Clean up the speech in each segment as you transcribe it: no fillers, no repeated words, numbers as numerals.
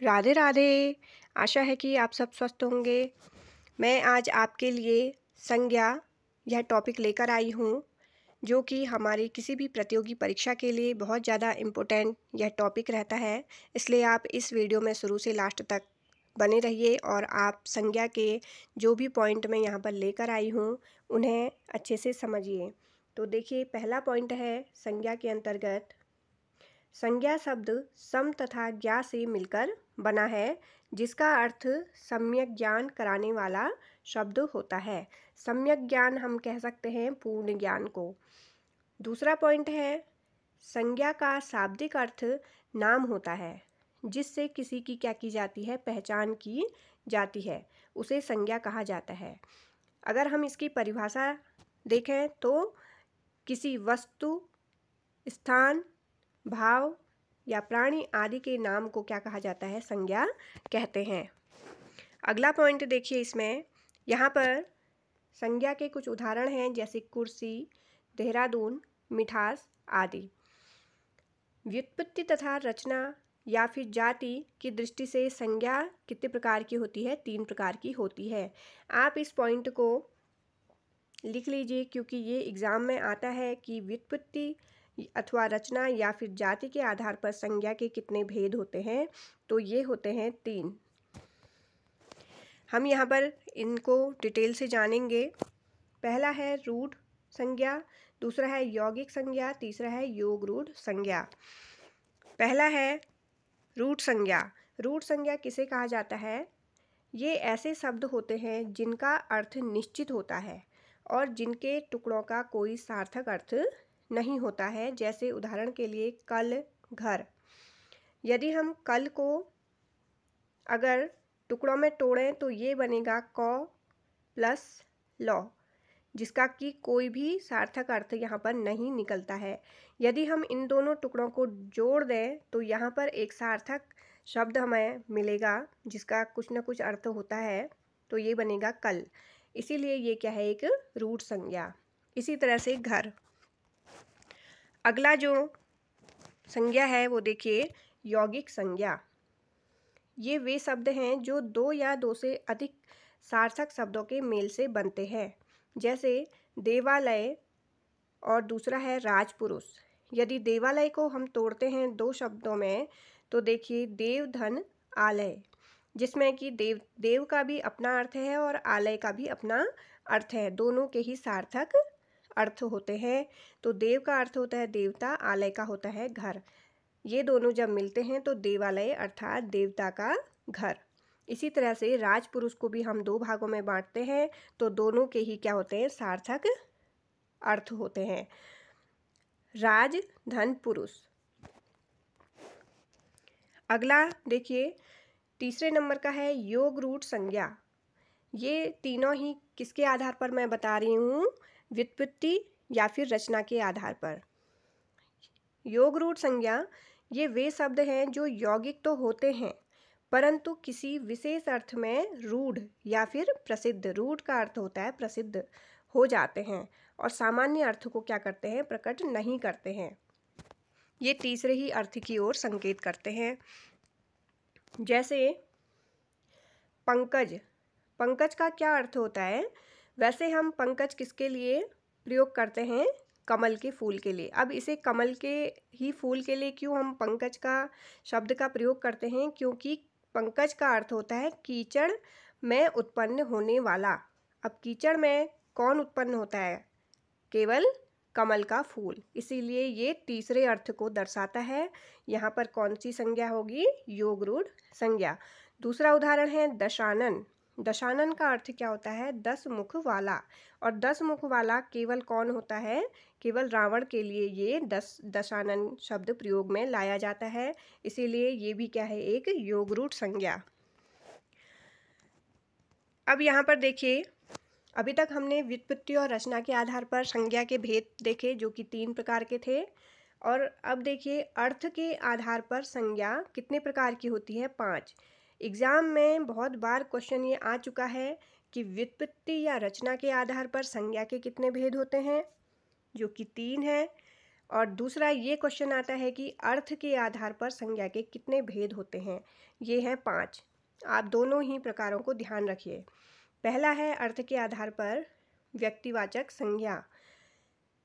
राधे राधे। आशा है कि आप सब स्वस्थ होंगे। मैं आज आपके लिए संज्ञा यह टॉपिक लेकर आई हूँ, जो कि हमारी किसी भी प्रतियोगी परीक्षा के लिए बहुत ज़्यादा इम्पोर्टेंट यह टॉपिक रहता है। इसलिए आप इस वीडियो में शुरू से लास्ट तक बने रहिए और आप संज्ञा के जो भी पॉइंट मैं यहाँ पर लेकर आई हूँ उन्हें अच्छे से समझिए। तो देखिए, पहला पॉइंट है संज्ञा के अंतर्गत संज्ञा शब्द सम तथा ज्ञा से मिलकर बना है, जिसका अर्थ सम्यक ज्ञान कराने वाला शब्द होता है। सम्यक ज्ञान हम कह सकते हैं पूर्ण ज्ञान को। दूसरा पॉइंट है संज्ञा का शाब्दिक अर्थ नाम होता है, जिससे किसी की क्या की जाती है, पहचान की जाती है, उसे संज्ञा कहा जाता है। अगर हम इसकी परिभाषा देखें तो किसी वस्तु, स्थान, भाव या प्राणी आदि के नाम को क्या कहा जाता है, संज्ञा कहते हैं। अगला पॉइंट देखिए, इसमें यहाँ पर संज्ञा के कुछ उदाहरण हैं, जैसे कुर्सी, देहरादून, मिठास आदि। व्युत्पत्ति तथा रचना या फिर जाति की दृष्टि से संज्ञा कितने प्रकार की होती है? 3 प्रकार की होती है। आप इस पॉइंट को लिख लीजिए, क्योंकि ये एग्ज़ाम में आता है कि व्युत्पत्ति अथवा रचना या फिर जाति के आधार पर संज्ञा के कितने भेद होते हैं। तो ये होते हैं 3। हम यहाँ पर इनको डिटेल से जानेंगे। पहला है रूढ़ संज्ञा, दूसरा है यौगिक संज्ञा, तीसरा है योग रूढ़ संज्ञा। पहला है रूढ़ संज्ञा। रूढ़ संज्ञा किसे कहा जाता है? ये ऐसे शब्द होते हैं जिनका अर्थ निश्चित होता है और जिनके टुकड़ों का कोई सार्थक अर्थ नहीं होता है। जैसे उदाहरण के लिए कल, घर। यदि हम कल को अगर टुकड़ों में तोड़ें तो ये बनेगा क प्लस लौ, जिसका कि कोई भी सार्थक अर्थ यहाँ पर नहीं निकलता है। यदि हम इन दोनों टुकड़ों को जोड़ दें तो यहाँ पर एक सार्थक शब्द हमें मिलेगा, जिसका कुछ न कुछ अर्थ होता है, तो ये बनेगा कल। इसीलिए ये क्या है, एक रूढ़ संज्ञा। इसी तरह से घर। अगला जो संज्ञा है वो देखिए यौगिक संज्ञा। ये वे शब्द हैं जो 2 या 2 से अधिक सार्थक शब्दों के मेल से बनते हैं, जैसे देवालय और दूसरा है राजपुरुष। यदि देवालय को हम तोड़ते हैं 2 शब्दों में तो देखिए देव, धन, आलय, जिसमें कि देव का भी अपना अर्थ है और आलय का भी अपना अर्थ है। दोनों के ही सार्थक अर्थ होते हैं। तो देव का अर्थ होता है देवता, आलय का होता है घर। ये दोनों जब मिलते हैं तो देवालय अर्थात देवता का घर। इसी तरह से राजपुरुष को भी हम 2 भागों में बांटते हैं, तो दोनों के ही क्या होते हैं, सार्थक अर्थ होते हैं। राज, धन, पुरुष। अगला देखिए तीसरे नंबर का है योग रूढ़ संज्ञा। ये तीनों ही किसके आधार पर मैं बता रही हूँ? व्युत्पत्ति या फिर रचना के आधार पर। योग रूढ़ संज्ञा ये वे शब्द हैं जो यौगिक तो होते हैं, परंतु किसी विशेष अर्थ में रूढ़ या फिर प्रसिद्ध, रूढ़ का अर्थ होता है प्रसिद्ध, हो जाते हैं और सामान्य अर्थ को क्या करते हैं, प्रकट नहीं करते हैं। ये तीसरे ही अर्थ की ओर संकेत करते हैं। जैसे पंकज। पंकज का क्या अर्थ होता है? वैसे हम पंकज किसके लिए प्रयोग करते हैं? कमल के फूल के लिए। अब इसे कमल के ही फूल के लिए क्यों हम पंकज का शब्द का प्रयोग करते हैं? क्योंकि पंकज का अर्थ होता है कीचड़ में उत्पन्न होने वाला। अब कीचड़ में कौन उत्पन्न होता है? केवल कमल का फूल। इसीलिए ये तीसरे अर्थ को दर्शाता है। यहाँ पर कौन सी संज्ञा होगी? योग रूढ़ संज्ञा। दूसरा उदाहरण है दशानन। दशानन का अर्थ क्या होता है? 10 मुख वाला। और 10 मुख वाला केवल कौन होता है? केवल रावण के लिए ये दशानन शब्द प्रयोग में लाया जाता है। इसीलिए ये भी क्या है, एक योग रूढ़ संज्ञा। अब यहाँ पर देखिए, अभी तक हमने व्युत्पत्ति और रचना के आधार पर संज्ञा के भेद देखे, जो कि 3 प्रकार के थे। और अब देखिए अर्थ के आधार पर संज्ञा कितने प्रकार की होती है? 5। एग्ज़ाम में बहुत बार क्वेश्चन ये आ चुका है कि व्युत्पत्ति या रचना के आधार पर संज्ञा के कितने भेद होते हैं, जो कि 3 है। और दूसरा ये क्वेश्चन आता है कि अर्थ के आधार पर संज्ञा के कितने भेद होते हैं। ये हैं 5। आप दोनों ही प्रकारों को ध्यान रखिए। पहला है अर्थ के आधार पर व्यक्तिवाचक संज्ञा।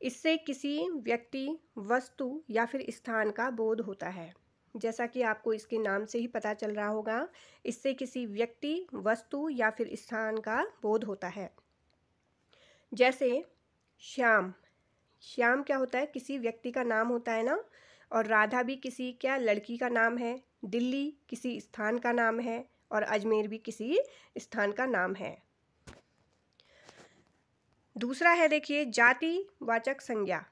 इससे किसी व्यक्ति, वस्तु या फिर स्थान का बोध होता है। जैसा कि आपको इसके नाम से ही पता चल रहा होगा, इससे किसी व्यक्ति, वस्तु या फिर स्थान का बोध होता है। जैसे श्याम, श्याम क्या होता है? किसी व्यक्ति का नाम होता है ना। और राधा भी किसी क्या लड़की का नाम है। दिल्ली किसी स्थान का नाम है और अजमेर भी किसी स्थान का नाम है। दूसरा है देखिए जातिवाचक संज्ञा।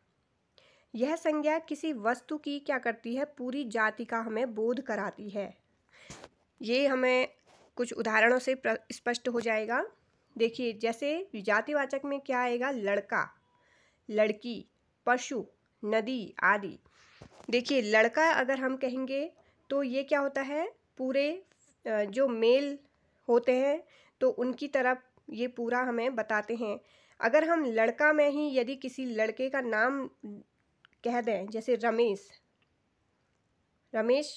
यह संज्ञा किसी वस्तु की क्या करती है? पूरी जाति का हमें बोध कराती है। ये हमें कुछ उदाहरणों से स्पष्ट हो जाएगा। देखिए जैसे जातिवाचक में क्या आएगा? लड़का, लड़की, पशु, नदी आदि। देखिए लड़का अगर हम कहेंगे तो ये क्या होता है? पूरे जो मेल होते हैं तो उनकी तरफ ये पूरा हमें बताते हैं। अगर हम लड़का में ही यदि किसी लड़के का नाम कह दें, जैसे रमेश, रमेश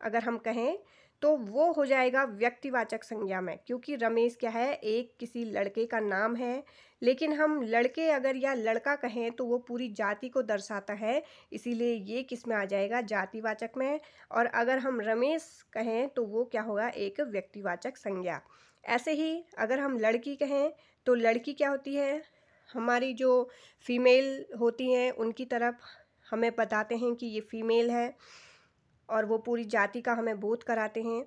अगर हम कहें तो वो हो जाएगा व्यक्तिवाचक संज्ञा में, क्योंकि रमेश क्या है? एक किसी लड़के का नाम है। लेकिन हम लड़के अगर या लड़का कहें तो वो पूरी जाति को दर्शाता है, इसीलिए ये किस में आ जाएगा? जातिवाचक में। और अगर हम रमेश कहें तो वो क्या होगा? एक व्यक्तिवाचक संज्ञा। ऐसे ही अगर हम लड़की कहें तो लड़की क्या होती है? हमारी जो फीमेल होती हैं उनकी तरफ हमें बताते हैं कि ये फीमेल है और वो पूरी जाति का हमें बोध कराते हैं।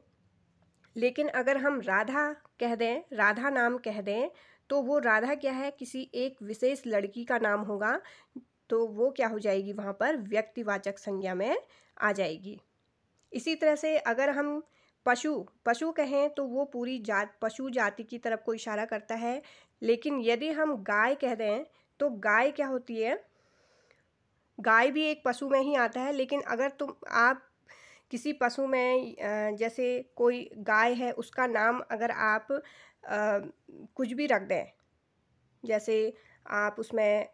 लेकिन अगर हम राधा कह दें, राधा नाम कह दें, तो वो राधा क्या है? किसी एक विशेष लड़की का नाम होगा, तो वो क्या हो जाएगी? वहाँ पर व्यक्तिवाचक संज्ञा में आ जाएगी। इसी तरह से अगर हम पशु कहें तो वो पूरी पशु जाति की तरफ को इशारा करता है। लेकिन यदि हम गाय कह दें तो गाय क्या होती है? गाय भी एक पशु में ही आता है। लेकिन अगर आप किसी पशु में जैसे कोई गाय है उसका नाम अगर आप कुछ भी रख दें, जैसे आप उसमें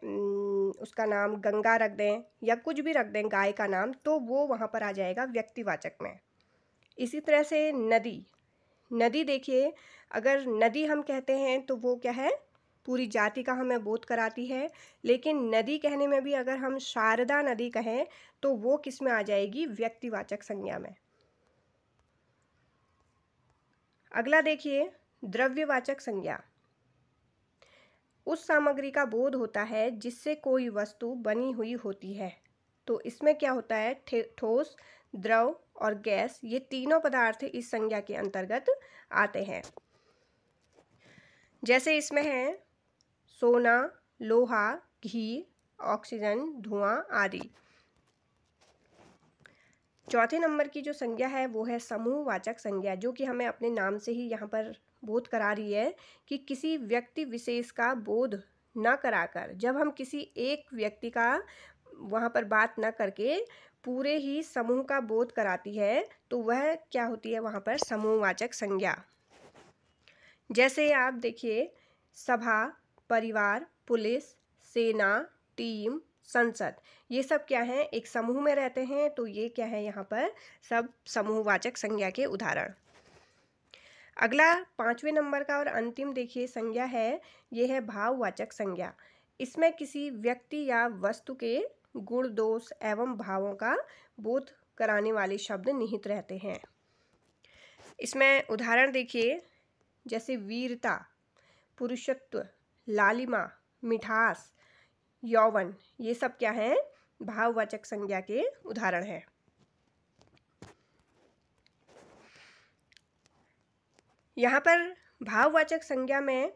उसका नाम गंगा रख दें या कुछ भी रख दें गाय का नाम, तो वो वहाँ पर आ जाएगा व्यक्तिवाचक में। इसी तरह से नदी देखिए, अगर नदी हम कहते हैं तो वो क्या है? पूरी जाति का हमें बोध कराती है। लेकिन नदी कहने में भी अगर हम शारदा नदी कहें तो वो किस में आ जाएगी? व्यक्तिवाचक संज्ञा में। अगला देखिए द्रव्यवाचक संज्ञा। उस सामग्री का बोध होता है जिससे कोई वस्तु बनी हुई होती है। तो इसमें क्या होता है? ठोस, द्रव और गैस, ये तीनों पदार्थ इस संज्ञा के अंतर्गत आते हैं। जैसे इसमें है सोना, लोहा, घी, ऑक्सीजन, धुआं आदि। चौथे नंबर की जो संज्ञा है वो है समूहवाचक संज्ञा, जो कि हमें अपने नाम से ही यहाँ पर बोध करा रही है कि किसी व्यक्ति विशेष का बोध न कराकर, जब हम किसी एक व्यक्ति का वहाँ पर बात न करके पूरे ही समूह का बोध कराती है, तो वह क्या होती है? वहाँ पर समूहवाचक संज्ञा। जैसे आप देखिए सभा, परिवार, पुलिस, सेना, टीम, संसद, ये सब क्या हैं? एक समूह में रहते हैं। तो ये क्या है? यहाँ पर सब समूहवाचक संज्ञा के उदाहरण। अगला 5वें नंबर का और अंतिम देखिए संज्ञा है, ये है भाववाचक संज्ञा। इसमें किसी व्यक्ति या वस्तु के गुण, दोष एवं भावों का बोध कराने वाले शब्द निहित रहते हैं। इसमें उदाहरण देखिए, जैसे वीरता, पुरुषत्व, लालिमा, मिठास, यौवन, ये सब क्या हैं? भाववाचक संज्ञा के उदाहरण हैं। यहाँ पर भाववाचक संज्ञा में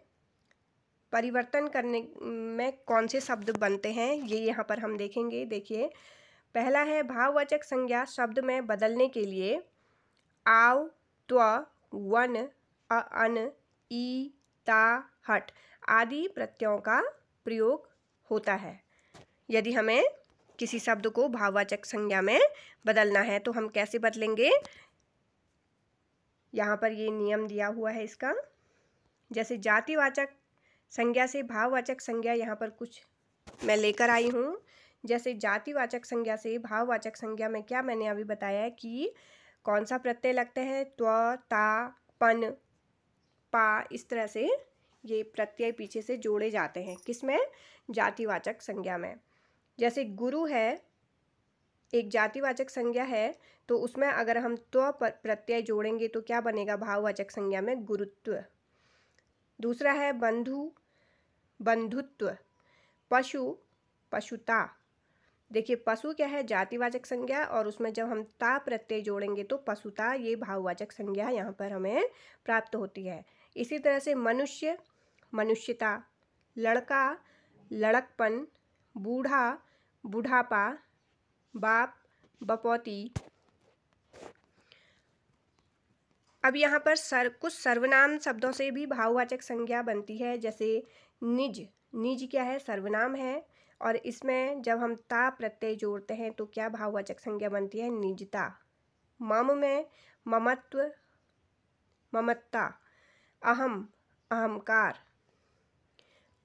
परिवर्तन करने में कौन से शब्द बनते हैं, ये यहाँ पर हम देखेंगे। देखिए पहला है भाववाचक संज्ञा शब्द में बदलने के लिए आव, त्व, वन, अन, ई, ता, हट आदि प्रत्ययों का प्रयोग होता है। यदि हमें किसी शब्द को भाववाचक संज्ञा में बदलना है तो हम कैसे बदलेंगे? यहाँ पर ये नियम दिया हुआ है इसका। जैसे जातिवाचक संज्ञा से भाववाचक संज्ञा, यहाँ पर कुछ मैं लेकर आई हूँ। जैसे जातिवाचक संज्ञा से भाववाचक संज्ञा में क्या मैंने अभी बताया कि कौन सा प्रत्यय लगते हैं, त्व, ता, पन, पा, इस तरह से ये प्रत्यय पीछे से जोड़े जाते हैं। किसमें? जातिवाचक संज्ञा में। जैसे गुरु है, एक जातिवाचक संज्ञा है, तो उसमें अगर हम त्व प्रत्यय जोड़ेंगे तो क्या बनेगा भाववाचक संज्ञा में? गुरुत्व। दूसरा है बंधु, बंधुत्व। पशु, पशुता। देखिए पशु क्या है? जातिवाचक संज्ञा, और उसमें जब हम ता प्रत्यय जोड़ेंगे तो पशुता, ये भाववाचक संज्ञा यहाँ पर हमें प्राप्त होती है। इसी तरह से मनुष्य, मनुष्यता। लड़का, लड़कपन। बूढ़ा, बुढ़ापा। बाप, बपौती। अब यहाँ पर कुछ सर्वनाम शब्दों से भी भाववाचक संज्ञा बनती है। जैसे निज, निज क्या है? सर्वनाम है, और इसमें जब हम ता प्रत्यय जोड़ते हैं तो क्या भाववाचक संज्ञा बनती है? निजता। मम में ममत्व, ममत्ता। अहम, अहंकार।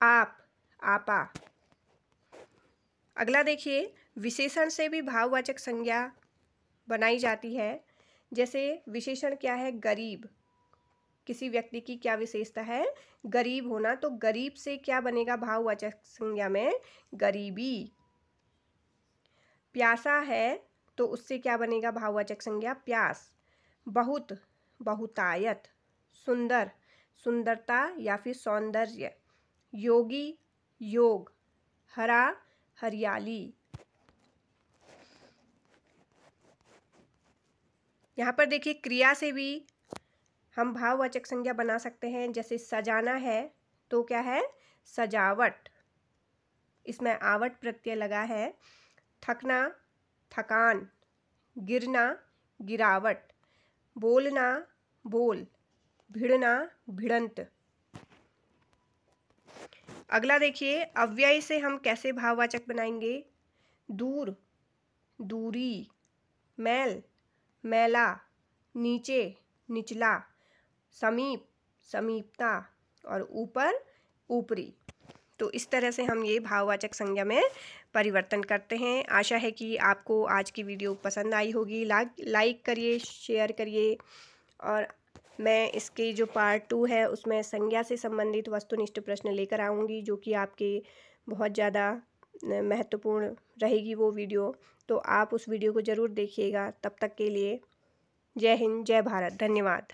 आप, आपा। अगला देखिए, विशेषण से भी भाववाचक संज्ञा बनाई जाती है। जैसे विशेषण क्या है? गरीब। किसी व्यक्ति की क्या विशेषता है? गरीब होना। तो गरीब से क्या बनेगा भाववाचक संज्ञा में? गरीबी। प्यासा है तो उससे क्या बनेगा भाववाचक संज्ञा? प्यास। बहुत, बहुतायत। सुंदर, सुंदरता या फिर सौंदर्य। योगी, योग। हरा, हरियाली। यहाँ पर देखिए क्रिया से भी हम भाववाचक संज्ञा बना सकते हैं। जैसे सजाना है तो क्या है? सजावट। इसमें आवट प्रत्यय लगा है। थकना, थकान। गिरना, गिरावट। बोलना, बोल। भिड़ना, भिड़ंत। अगला देखिए, अव्यय से हम कैसे भाववाचक बनाएंगे? दूर, दूरी। मैल, मैला। नीचे, निचला। समीप, समीपता। और ऊपर, ऊपरी। तो इस तरह से हम ये भाववाचक संज्ञा में परिवर्तन करते हैं। आशा है कि आपको आज की वीडियो पसंद आई होगी। लाइक करिए, शेयर करिए, और मैं इसके जो पार्ट 2 है उसमें संज्ञा से संबंधित वस्तुनिष्ठ प्रश्न लेकर आऊँगी, जो कि आपके बहुत ज़्यादा महत्वपूर्ण रहेगी वो वीडियो। तो आप उस वीडियो को ज़रूर देखिएगा। तब तक के लिए जय हिंद, जय भारत, धन्यवाद।